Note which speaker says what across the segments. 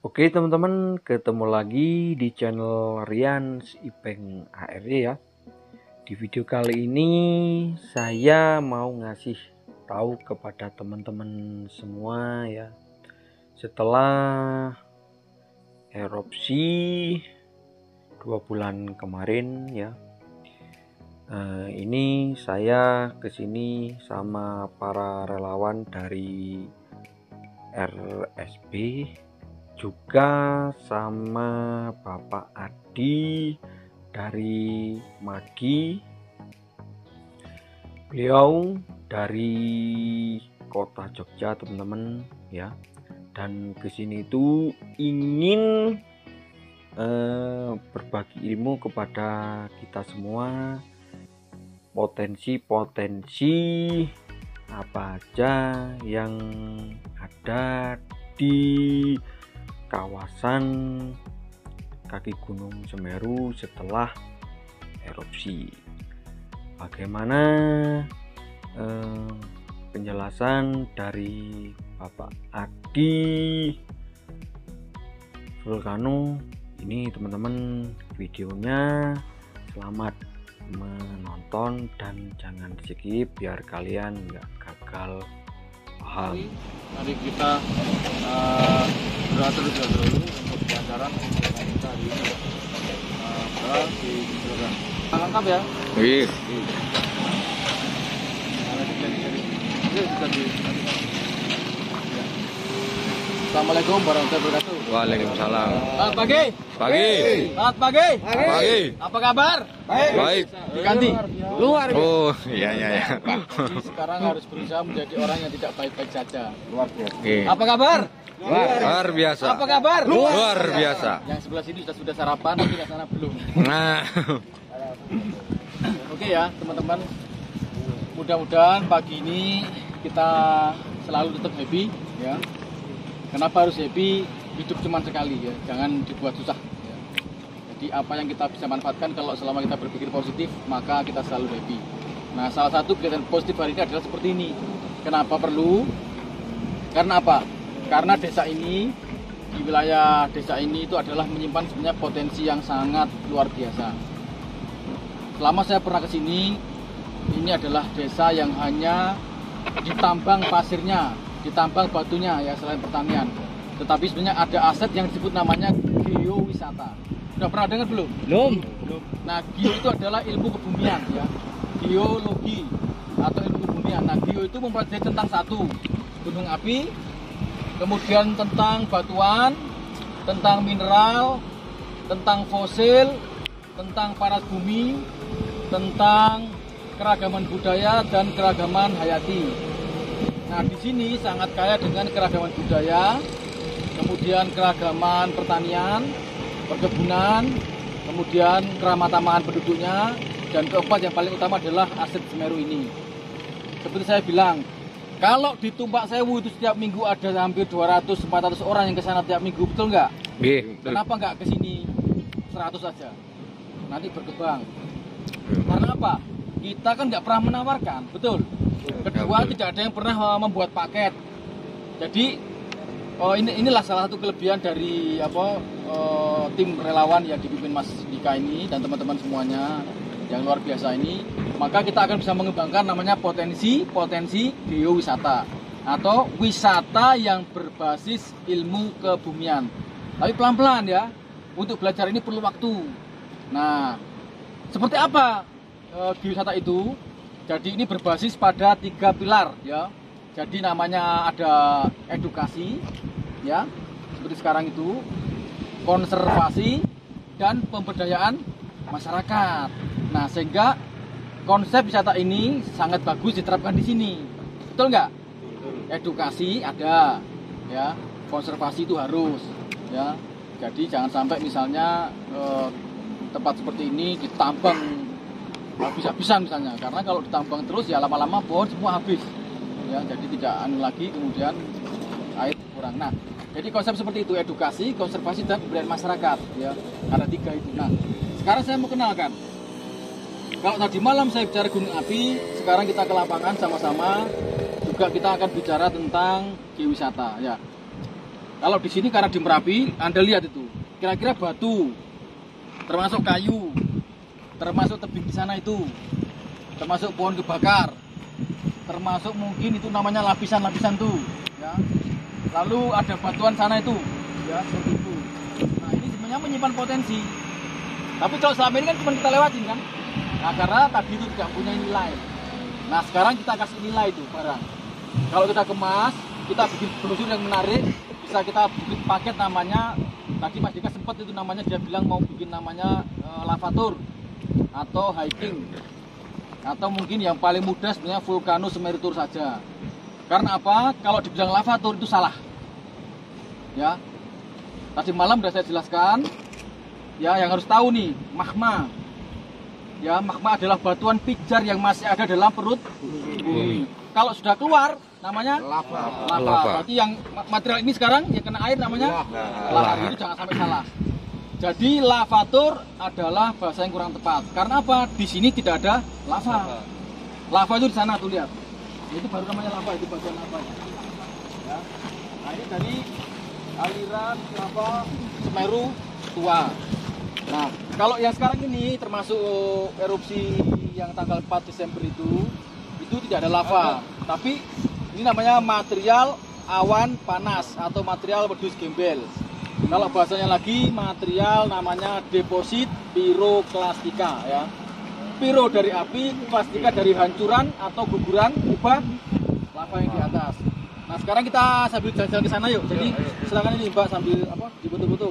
Speaker 1: Oke teman-teman, ketemu lagi di channel Rian Ipeng ARD ya. Di video kali ini saya mau ngasih tahu kepada teman-teman semua ya. Setelah erupsi 2 bulan kemarin ya, ini saya kesini sama para relawan dari RSB, juga sama Bapak Adi dari Magi. Beliau dari kota Jogja teman-teman ya, dan kesini itu ingin berbagi ilmu kepada kita semua, potensi-potensi apa aja yang ada di kawasan kaki Gunung Semeru setelah erupsi. Bagaimana penjelasan dari Bapak Adi Vulcano ini teman-teman, videonya. Selamat menonton dan jangan skip biar kalian nggak gagal paham.
Speaker 2: Mari kita berdoa terus dulu untuk pelajaran kita hari ini. Di Jogja. Lengkap ya?
Speaker 3: Iya.
Speaker 2: Assalamualaikum warahmatullahi wabarakatuh.
Speaker 3: Waalaikumsalam.
Speaker 2: Selamat pagi.
Speaker 3: Pagi.
Speaker 2: Selamat pagi.
Speaker 3: Pagi.
Speaker 2: Apa kabar?
Speaker 3: Baik.
Speaker 2: Diganti. Luar.
Speaker 3: Oh, iya.
Speaker 2: Jadi sekarang harus berusaha menjadi orang yang tidak baik-baik saja. Luar biasa.
Speaker 3: Oke.
Speaker 2: Apa kabar?
Speaker 3: Luar biasa.
Speaker 2: Apa kabar?
Speaker 3: Luar biasa.
Speaker 2: Yang sebelah sini sudah sarapan, tapi yang sana belum.
Speaker 3: Nah,
Speaker 2: Oke ya teman-teman, mudah-mudahan pagi ini kita selalu tetap happy ya. Kenapa harus happy? Hidup cuma sekali ya, jangan dibuat susah ya. Jadi apa yang kita bisa manfaatkan, kalau selama kita berpikir positif maka kita selalu happy. Nah, salah satu kegiatan positif hari ini adalah seperti ini. Kenapa perlu? Karena apa? Karena desa ini, di wilayah desa ini itu adalah menyimpan sebenarnya potensi yang sangat luar biasa. Selama saya pernah ke sini, ini adalah desa yang hanya ditambang pasirnya, ditambang batunya ya, selain pertanian. Tetapi sebenarnya ada aset yang disebut namanya geowisata. Sudah pernah dengar belum? Belum. Nah, geo itu adalah ilmu kebumian ya. Geologi atau ilmu kebumian. Nah, geo itu mempelajari tentang satu, gunung api, kemudian tentang batuan, tentang mineral, tentang fosil, tentang paras bumi, tentang keragaman budaya dan keragaman hayati. Nah, di sini sangat kaya dengan keragaman budaya, kemudian keragaman pertanian, perkebunan, kemudian keramatan penduduknya, dan keempat yang paling utama adalah aset Semeru ini. Seperti saya bilang, kalau di Tumpak Sewu itu setiap minggu ada hampir 200-400 orang yang ke sana tiap minggu, betul nggak?
Speaker 3: Iya.
Speaker 2: Kenapa nggak ke sini 100 saja? Nanti berkembang. Karena apa? Kita kan nggak pernah menawarkan, betul? Kedua, tidak ada yang pernah membuat paket. Jadi inilah salah satu kelebihan dari tim relawan yang dipimpin Mas Dika ini dan teman-teman semuanya yang luar biasa ini. Maka kita akan bisa mengembangkan namanya potensi geowisata atau wisata yang berbasis ilmu kebumian. Tapi pelan-pelan ya. Untuk belajar ini perlu waktu. Nah, seperti apa geowisata itu? Jadi ini berbasis pada 3 pilar ya. Jadi namanya ada edukasi ya, seperti sekarang itu, konservasi dan pemberdayaan masyarakat. Nah, sehingga konsep wisata ini sangat bagus diterapkan di sini. Betul nggak? Edukasi ada ya, konservasi itu harus ya. Jadi jangan sampai misalnya tempat seperti ini ditambang habis-habisan misalnya, karena kalau ditambang terus ya lama-lama pohon semua habis ya, jadi tidak anu lagi, kemudian air kurang. Nah, jadi konsep seperti itu, edukasi, konservasi dan pemberdayaan masyarakat ya, ada 3 itu. Nah, sekarang saya mau kenalkan, kalau tadi malam saya bicara gunung api, sekarang kita ke lapangan sama-sama, juga kita akan bicara tentang geowisata ya. Kalau di sini karena di Merapi, Anda lihat itu, kira-kira batu, termasuk kayu, termasuk tebing di sana itu, termasuk pohon kebakar, termasuk mungkin itu namanya lapisan-lapisan tuh, ya. Lalu ada batuan sana itu, ya seperti itu. Nah ini sebenarnya menyimpan potensi. Tapi kalau selama ini kan cuma kita lewatin kan, nah karena tadi itu tidak punya nilai. Nah sekarang kita kasih nilai itu barang. Kalau kita kemas, kita bikin brosur yang menarik, bisa kita bikin paket namanya. Tadi Mas Dika sempat itu namanya, dia bilang mau bikin namanya lavatur atau hiking, atau mungkin yang paling mudah sebenarnya Vulcano Semeru Tour saja. Karena apa? Kalau dibilang lavatur itu salah. Ya. Tadi malam sudah saya jelaskan. Ya, yang harus tahu nih, magma. Ya, magma adalah batuan pijar yang masih ada dalam perut bumi. Kalau sudah keluar namanya lava. Berarti yang material ini sekarang yang kena air namanya lava. Itu jangan sampai salah. Jadi lavatur adalah bahasa yang kurang tepat. Karena apa? Di sini tidak ada lava. Lava itu di sana tuh lihat. Itu baru namanya lava, itu bagian lava. Ya. Nah, ini dari aliran lava Semeru tua. Nah, kalau yang sekarang ini termasuk erupsi yang tanggal 4 Desember itu tidak ada lava. Tapi ini namanya material awan panas atau material wedus gembel. Kalau bahasanya lagi material namanya deposit piroklastika ya. Piro dari api, plastika dari hancuran atau guguran ubah lava yang di atas. Nah sekarang kita sambil jalan-jalan ke sana yuk. Jadi silakan ini Mbak sambil apa difoto-foto.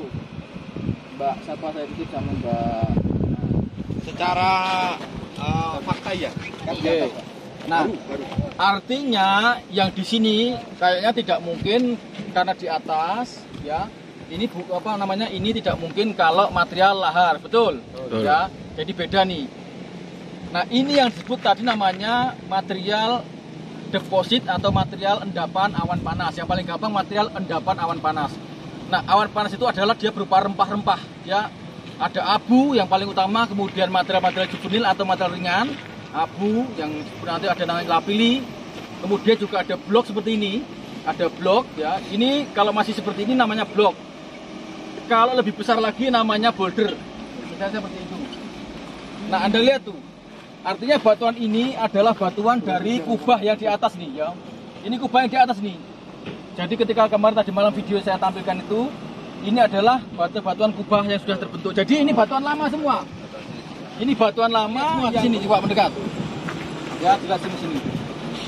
Speaker 2: Mbak siapa saya titip sama Mbak.
Speaker 3: Secara fakta ya.
Speaker 2: Oke. Nah artinya yang di sini kayaknya tidak mungkin karena di atas ya. Ini apa namanya? Ini tidak mungkin kalau material lahar, betul? Ya. Jadi beda nih. Nah ini yang disebut tadi namanya material deposit atau material endapan awan panas. Yang paling gampang material endapan awan panas. Nah awan panas itu adalah dia berupa rempah-rempah. Ya, ada abu yang paling utama, kemudian material-material juvenil atau material ringan, abu yang nanti ada namanya lapili. Kemudian juga ada blok seperti ini, ada blok. Ya, ini kalau masih seperti ini namanya blok. Kalau lebih besar lagi namanya boulder. Misalnya seperti itu. Nah Anda lihat tuh. Artinya batuan ini adalah batuan dari kubah yang di atas nih ya. Ini kubah yang di atas nih. Jadi ketika kemarin tadi malam video saya tampilkan itu, ini adalah batuan kubah yang sudah terbentuk. Jadi ini batuan lama semua. Ini batuan lama yang sini coba mendekat. Ya, jelas sini.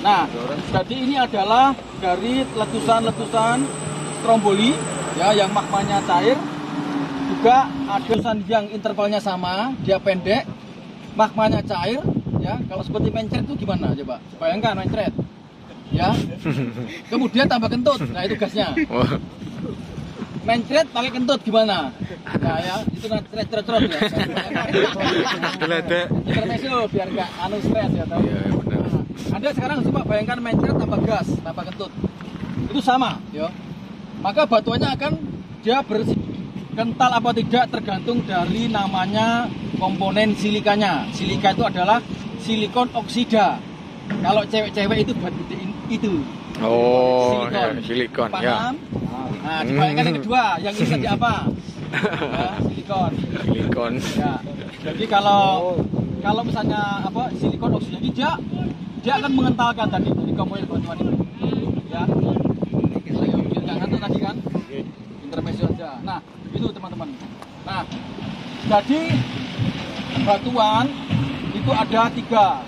Speaker 2: Nah, jadi ini adalah dari letusan-letusan stromboli ya yang magmanya cair. Juga ada letusan yang intervalnya sama, dia pendek. Magmanya cair, ya. Kalau seperti mencret itu gimana coba? Bayangkan mencret, ya. Kemudian tambah kentut, nah itu gasnya. Mencret pakai kentut gimana? Nah ya, itu mencret ya. Intermezzo biar nggak stres ya tahu.
Speaker 3: Iya benar.
Speaker 2: Nah, Anda sekarang coba bayangkan mencret tambah gas, tambah kentut, itu sama, ya. Maka batuannya akan dia bersih. Kental apa tidak tergantung dari namanya komponen silikanya. Silika itu adalah silikon oksida. Kalau cewek-cewek itu buat itu.
Speaker 3: Oh,
Speaker 2: silikon.
Speaker 3: Ya, silikon.
Speaker 2: Paham?
Speaker 3: Ya.
Speaker 2: Nah, dibayangkan yang kedua, yang ini tadi apa? Ya, silikon.
Speaker 3: Silikon.
Speaker 2: Ya. Jadi kalau misalnya apa silikon oksida dia akan mengentalkan tadi di komponen batuan itu. Ya. Biar nggak ngantuk tadi kan? Intermezzo aja. Nah, itu teman-teman. Nah, jadi batuan itu ada 3.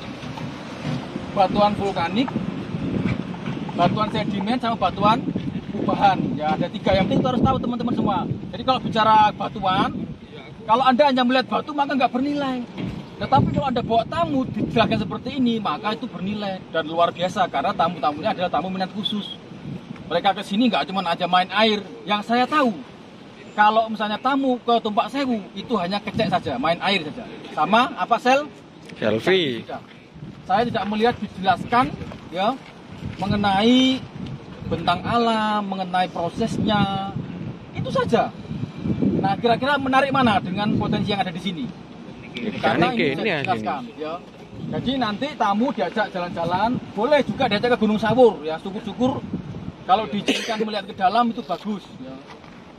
Speaker 2: Batuan vulkanik, batuan sedimen, sama batuan kubahan. Ya, ada 3. Yang penting itu harus tahu teman-teman semua. Jadi kalau bicara batuan, kalau Anda hanya melihat batu maka nggak bernilai. Tetapi kalau Anda bawa tamu dijelaskan seperti ini, maka itu bernilai dan luar biasa karena tamu-tamunya adalah tamu minat khusus. Mereka ke sini nggak cuma aja main air. Yang saya tahu, kalau misalnya tamu ke Tumpak Sewu itu hanya kecek saja, main air saja. Sama apa
Speaker 3: Selfie.
Speaker 2: Saya tidak melihat dijelaskan ya mengenai bentang alam, mengenai prosesnya. Itu saja. Nah, kira-kira menarik mana dengan potensi yang ada di sini? Karena ini saya jelaskan ya. Jadi nanti tamu diajak jalan-jalan, boleh juga diajak ke Gunung Sawur ya, syukur-syukur Kalau diizinkan melihat ke dalam itu bagus ya.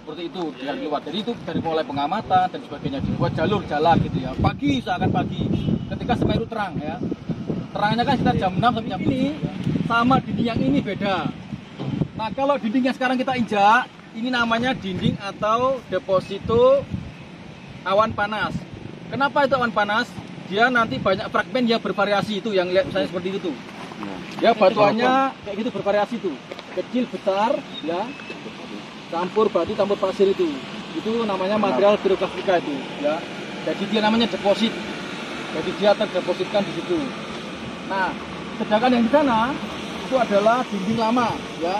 Speaker 2: Seperti itu dia keluar. Jadi itu dari mulai pengamatan dan sebagainya, dibuat jalur jalan gitu ya. Pagi seakan pagi ketika Semeru terang ya. Terangnya kan sekitar jam 6 sampai jam 7 ya. Sama dinding yang ini beda. Nah, kalau dinding yang sekarang kita injak, ini namanya dinding atau deposito awan panas. Kenapa itu awan panas? Dia nanti banyak fragmen yang bervariasi itu, yang lihat misalnya seperti itu tuh. Ya, batuannya kayak gitu bervariasi tuh. Kecil, besar, ya. Campur batu, campur pasir itu. Itu namanya material piroklastika itu, ya. Jadi dia namanya deposit. Jadi dia terdepositkan di situ. Nah, sedangkan yang di sana itu adalah dinding lama, ya.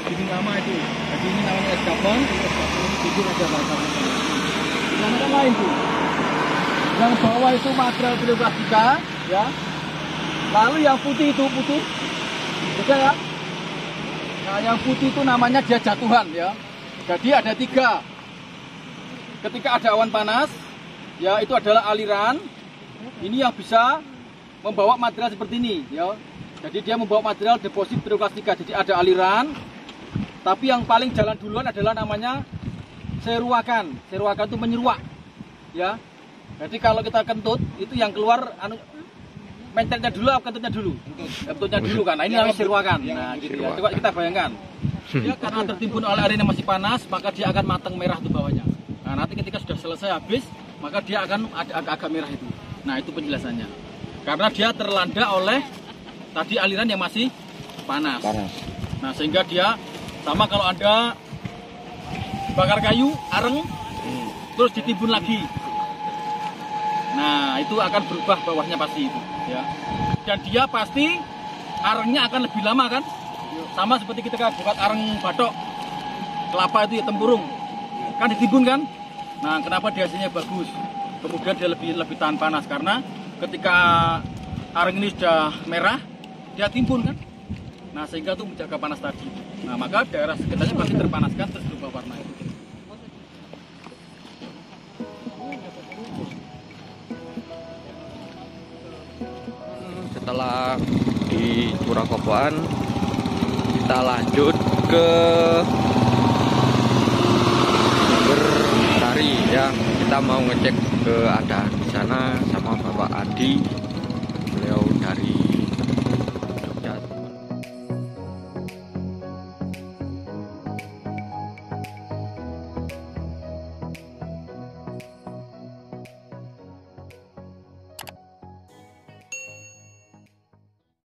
Speaker 2: Dinding lama itu. Jadi ini namanya eskapon, ini dinding aja bahasanya. Di sana kan lain tuh. Yang bawah itu material piroklastika, ya. Lalu yang putih itu putih, beda ya. Nah, yang putih itu namanya dia jatuhan ya. Jadi ada 3. Ketika ada awan panas, ya itu adalah aliran. Ini yang bisa membawa material seperti ini ya. Jadi dia membawa material deposit piroklastika. Jadi ada aliran. Tapi yang paling jalan duluan adalah namanya seruakan. Seruakan itu menyeruak, ya. Jadi kalau kita kentut itu yang keluar mencetnya dulu atau kentutnya dulu? Kentutnya dulu kan. Nah, ini namanya seruakan. Nah, gitu ya. Coba kita bayangkan. Dia karena tertimbun oleh air yang masih panas, maka dia akan matang merah tuh bawahnya. Nah, nanti ketika sudah selesai habis, maka dia akan agak merah itu. Nah, itu penjelasannya. Karena dia terlanda oleh tadi aliran yang masih panas. Nah, sehingga dia sama kalau Anda bakar kayu, areng, terus ditimbun lagi. Nah, itu akan berubah bawahnya pasti itu, ya. Dan dia pasti arengnya akan lebih lama kan? Sama seperti kita buat areng batok kelapa itu ya, tempurung. Kan ditimbun kan? Nah, kenapa dia hasilnya bagus? Kemudian dia lebih tahan panas karena ketika areng ini sudah merah, dia timbun kan? Nah, sehingga itu menjaga panas tadi. Nah, maka daerah sekitarnya pasti terpanaskan terus berubah warna itu.
Speaker 3: Setelah di Curah Koboan, kita lanjut ke Tari ya. Kita mau ngecek keadaan di sana sama Bapak Adi, beliau dari